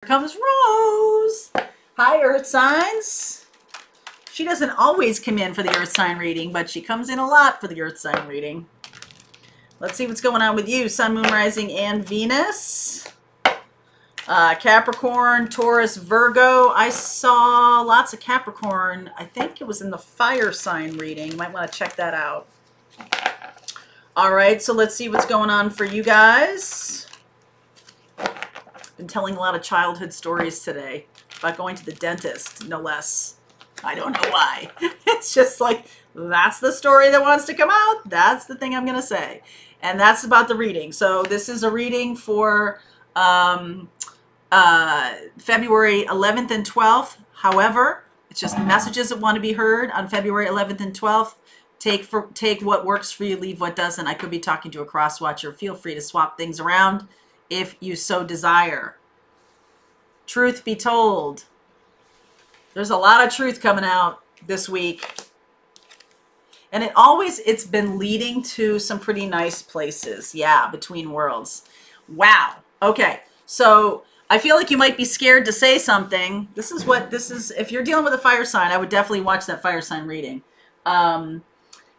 Here comes Rose. Hi, Earth signs. She doesn't always come in for the Earth sign reading, but she comes in a lot for the Earth sign reading. Let's see what's going on with you, Sun, Moon, Rising, and Venus. Capricorn, Taurus, Virgo. I saw lots of Capricorn. I think it was in the fire sign reading. You might want to check that out. All right, so let's see what's going on for you guys. Been telling a lot of childhood stories today about going to the dentist, no less. I don't know why. It's just like, that's the story that wants to come out. That's the thing I'm going to say. And that's about the reading. So this is a reading for February 11th and 12th. However, it's just messages that want to be heard on February 11th and 12th. Take what works for you, leave what doesn't. I could be talking to a cross watcher. Feel free to swap things around if you so desire. Truth be told, there's a lot of truth coming out this week. And it's been leading to some pretty nice places. Yeah, between worlds. Wow. Okay. So I feel like you might be scared to say something. This is, if you're dealing with a fire sign, I would definitely watch that fire sign reading.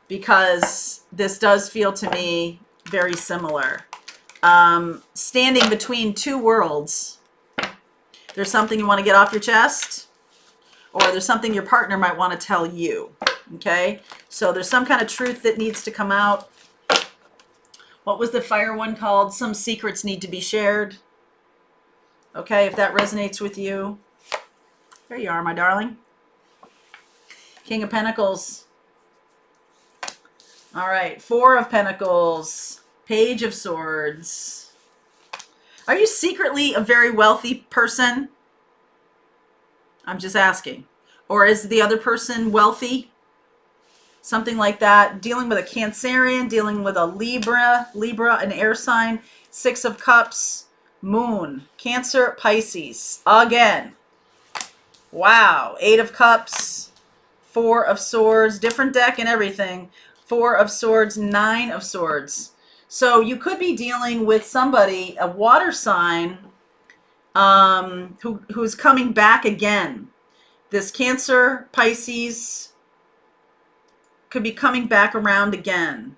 Because this does feel to me very similar. Standing between two worlds. There's something you want to get off your chest, or there's something your partner might want to tell you. Okay, so there's some kind of truth that needs to come out. What was the fire one called? Some secrets need to be shared. Okay, if that resonates with you. There you are, my darling. King of Pentacles. All right, Four of Pentacles. Page of Swords. Are you secretly a very wealthy person? I'm just asking. Or is the other person wealthy? Something like that. Dealing with a Cancerian, dealing with a Libra, an air sign. Six of Cups, Moon, Cancer, Pisces. Again. Wow. Eight of Cups, Four of Swords. Different deck and everything. Four of Swords, Nine of Swords. So you could be dealing with somebody, a water sign, who's coming back again. This Cancer, Pisces could be coming back around again.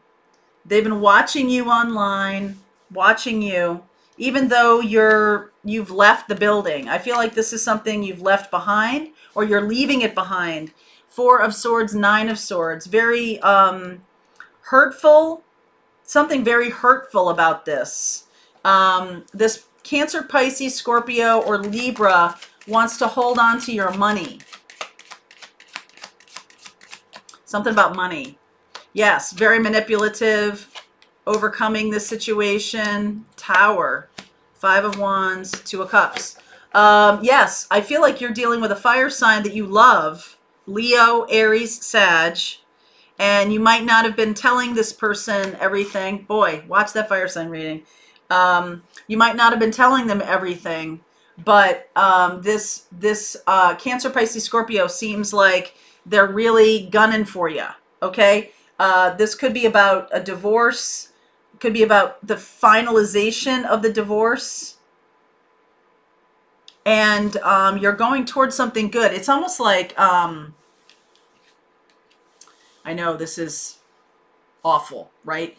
They've been watching you online, watching you, even though you've left the building. I feel like this is something you've left behind, or you're leaving it behind. Four of Swords, Nine of Swords. Very hurtful. Something very hurtful about this. This Cancer, Pisces, Scorpio, or Libra wants to hold on to your money. Something about money. Yes, very manipulative, overcoming this situation. Tower, Five of Wands, Two of Cups. Yes, I feel like you're dealing with a fire sign that you love. Leo, Aries, Sag. And you might not have been telling this person everything. Boy, watch that fire sign reading. You might not have been telling them everything, but this Cancer, Pisces, Scorpio seems like they're really gunning for you. Okay, this could be about a divorce. Could be about the finalization of the divorce, and you're going towards something good. It's almost like I know this is awful, right?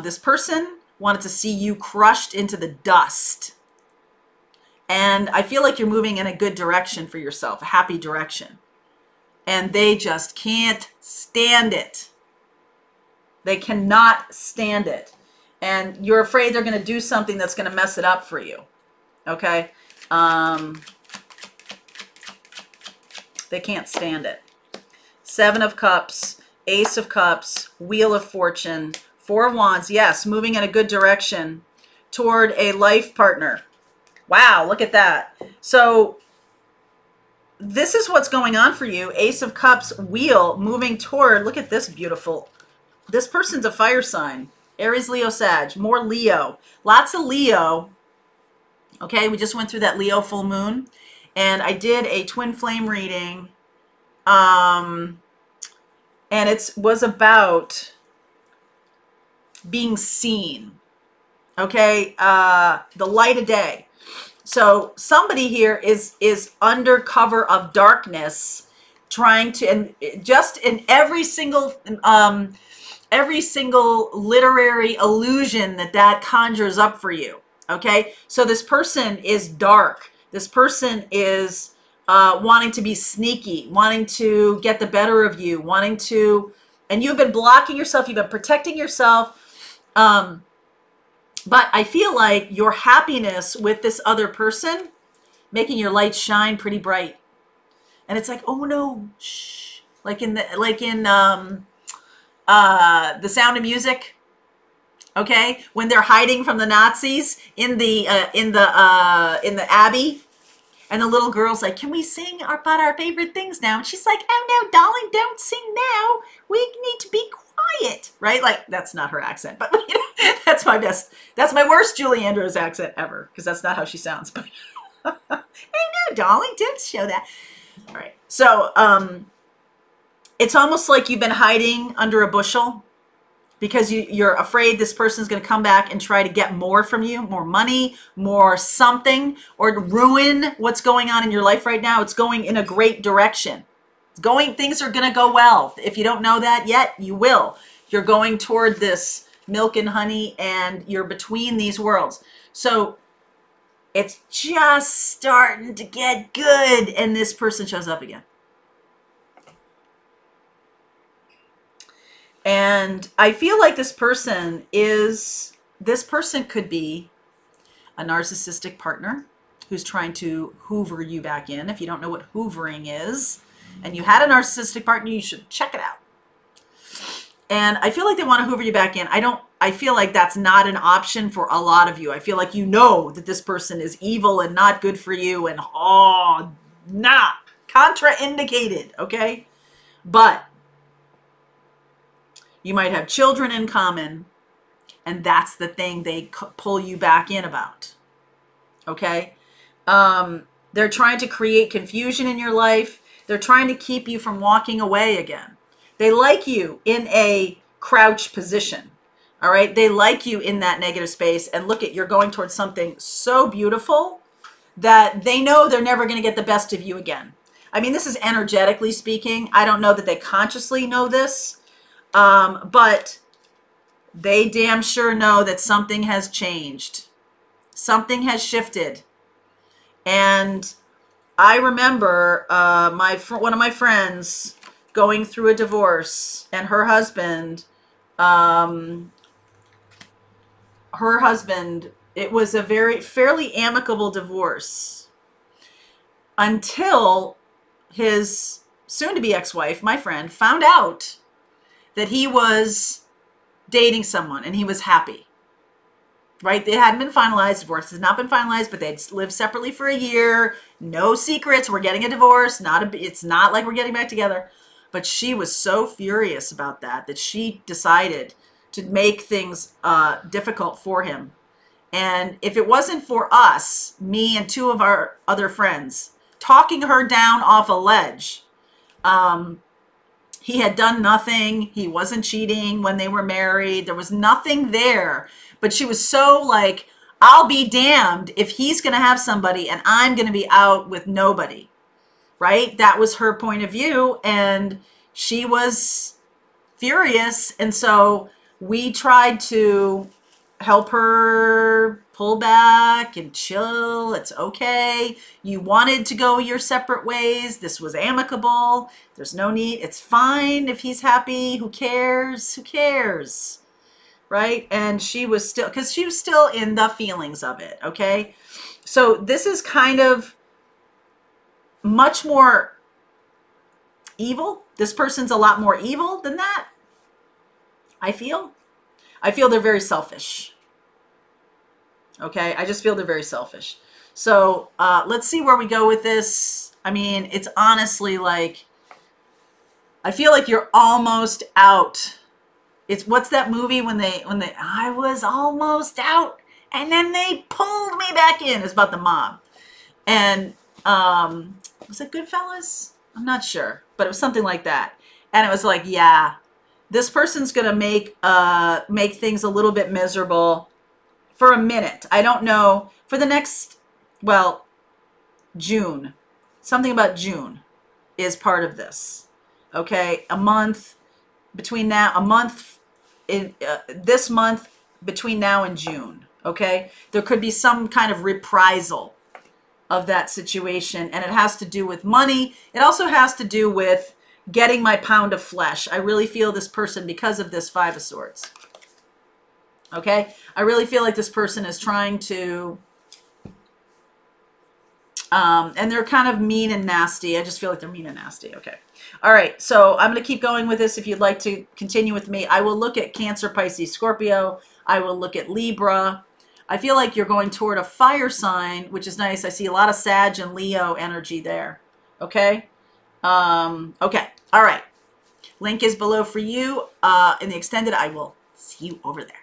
This person wanted to see you crushed into the dust. And I feel like you're moving in a good direction for yourself, a happy direction. And they just can't stand it. They cannot stand it. And you're afraid they're going to do something that's going to mess it up for you. Okay? They can't stand it. Seven of Cups. Ace of Cups, Wheel of Fortune, Four of Wands. Yes, moving in a good direction toward a life partner. Wow, look at that. So this is what's going on for you. Ace of Cups, Wheel, moving toward, look at this beautiful. This person's a fire sign. Aries, Leo, Sag. More Leo. Lots of Leo. Okay, we just went through that Leo full moon. And I did a twin flame reading. And it was about being seen, okay? The light of day. So somebody here is under cover of darkness, trying to, and just in every single literary illusion that conjures up for you. Okay, so this person is dark. This person is wanting to be sneaky, wanting to get the better of you, wanting to, and you've been blocking yourself, you've been protecting yourself. But I feel like your happiness with this other person making your light shine pretty bright. And it's like, oh no, shh. Like in The Sound of Music. Okay, when they're hiding from the Nazis in the Abbey, and the little girl's like, "Can we sing about our favorite things now?" And she's like, "Oh no, darling, don't sing now. We need to be quiet." Right? Like, that's not her accent, but you know, that's my best. That's my worst Julie Andrews accent ever, because that's not how she sounds. But hey, no, darling, don't show that. All right. So it's almost like you've been hiding under a bushel, because you're afraid this person's going to come back and try to get more from you, more money, more something, or ruin what's going on in your life right now. It's going in a great direction. Things are going to go well. If you don't know that yet, you will. You're going toward this milk and honey, and you're between these worlds. So it's just starting to get good, and this person shows up again. And I feel like this person could be a narcissistic partner who's trying to hoover you back in. If you don't know what hoovering is, and you had a narcissistic partner, you should check it out. And I feel like they want to hoover you back in. I feel like that's not an option for a lot of you. I feel like you know that this person is evil and not good for you, and contraindicated, okay? But you might have children in common, and that's the thing they pull you back in about, okay? They're trying to create confusion in your life. They're trying to keep you from walking away again. They like you in a crouch position, all right? They like you in that negative space, and look at, you're going towards something so beautiful that they know they're never going to get the best of you again. I mean, this is energetically speaking. I don't know that they consciously know this, but they damn sure know that something has changed. Something has shifted. And I remember one of my friends going through a divorce, and her husband, it was a fairly amicable divorce until his soon-to-be ex-wife, my friend, found out that he was dating someone, and he was happy, right? They hadn't been finalized. Divorce has not been finalized, but they'd lived separately for a year. No secrets. We're getting a divorce. It's not like we're getting back together. But she was so furious about that she decided to make things difficult for him. And if it wasn't for us, me and two of our other friends, talking her down off a ledge, he had done nothing. He wasn't cheating when they were married. There was nothing there. But she was so like, I'll be damned if he's going to have somebody and I'm going to be out with nobody. Right? That was her point of view. And she was furious. And so we tried to help her pull back and chill. It's okay. You wanted to go your separate ways. This was amicable. There's no need. It's fine if he's happy. Who cares? Who cares? Right? And she was still, because she was still in the feelings of it. Okay. So this is kind of much more evil. This person's a lot more evil than that. I feel they're very selfish. Okay, I just feel they're very selfish. So let's see where we go with this. I mean, it's honestly like, I feel like you're almost out. It's, what's that movie when I was almost out and then they pulled me back in? It's about the mob. And was it Goodfellas? I'm not sure, but it was something like that. And it was like, yeah, this person's gonna make things a little bit miserable for a minute. I don't know, for the next well, June. Something about June is part of this. Okay, a month between now, a month in this month between now and June. Okay, there could be some kind of reprisal of that situation, and it has to do with money. It also has to do with getting my pound of flesh. I really feel this person, because of this Five of Swords. Okay, I really feel like this person is trying to and they're kind of mean and nasty. I just feel like they're mean and nasty. Okay. All right. So I'm going to keep going with this. If you'd like to continue with me, I will look at Cancer, Pisces, Scorpio. I will look at Libra. I feel like you're going toward a fire sign, which is nice. I see a lot of Sag and Leo energy there. Okay. Okay. All right. Link is below for you in the extended. I will see you over there.